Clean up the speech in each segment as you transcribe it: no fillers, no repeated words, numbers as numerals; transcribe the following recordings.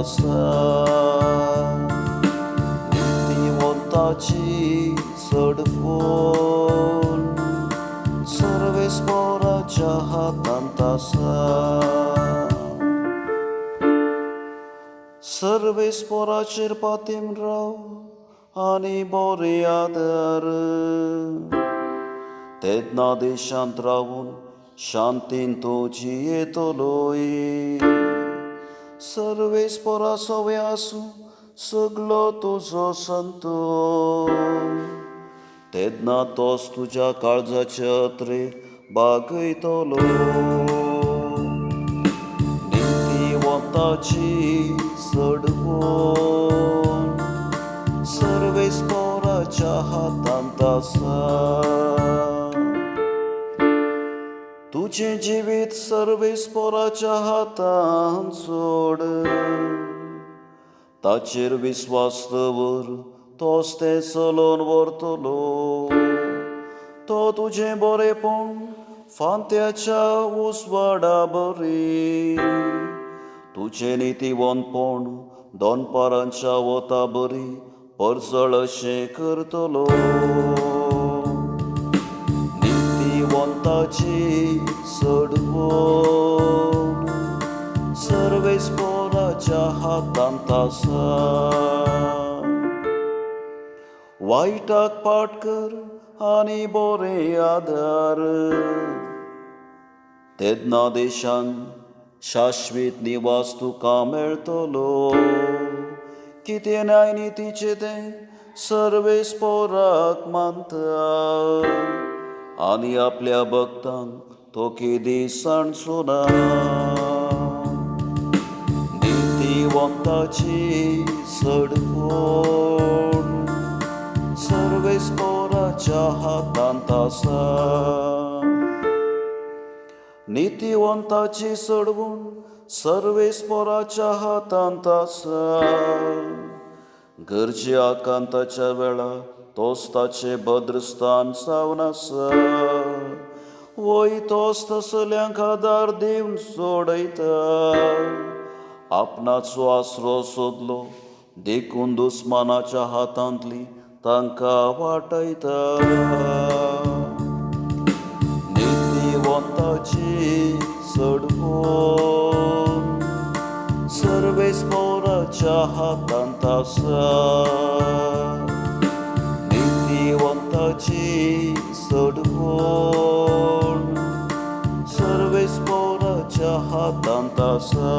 असा नीतिवंताची चढवून सर्वेस्पराच्या हातांत आसा सर्वेस्पराचेर पातीम राव आनी बरे आदार तेन्ना देशांत रावून शांतीन तो जियेतलोय सर्वेस्परा सवे आसूं सगलो तुजो संतोष तेन्ना तोच तुज्या काळजाच्या अत्रेक बागयतलो नीतिवंताची चढवून सर्वेस्पराच्या हातांत आसा तुझे जिवीत सर्वेस्पराच्या हातांत सोड ताचेर विस्वास दवर तोच तें चलोवन व्हरतलो तो तुजें बरेपण फांत्याच्या उसवाडा बरी तुजें नितीवंतपण दोनपारांच्या वता बरी परजळ अशें करतलो नीतिवंताची चढवून सर्वेस्पराच्या हातांत आसा वायटाक पाट कर आनी बरे आदार तेन्ना देशांत शाश्वीत निवास तुका मेळटलो कितें न्याय नितीचें तें सर्वेस्पराक मानता आनी आपल्या भक्तांक तो केदी सांडचुना नीतिवंताची चढवून सर्वेस्पराच्या हातांत आसा नीतिवंताची चढवून सर्वेस्पराच्या हातांत आसा गरजे आकांताच्या वेळा तोच ताचें भद्रस्थान जावन आसा वय तोच तसल्यांक आदार दिवन सोडयता आपणाचो आसरो सोदलो देखून दुस्मानाच्या हातांतली तांकां वाटयता नीतिवंताची चढवून सर्वेस्पराच्या हातांत आसा नीतिवंताची चढवून सर्वेस्पराच्या हातांत आसा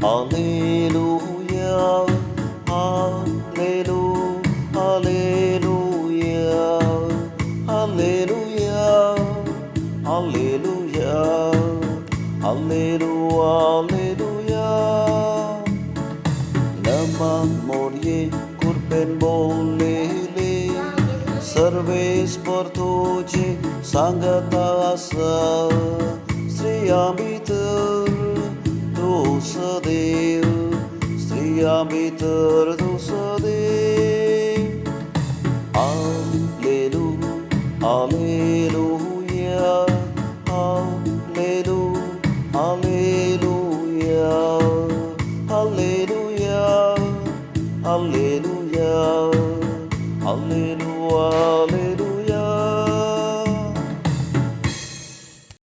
Hallelujah, hallelujah, hallelujah, hallelujah, hallelujah, hallelujah. Naman morie kurben bolele, सर्वेस्पर तुझे सांगता आसा स्त्रिया भितर तू सदैव स्त्रिया भितर तू सदैव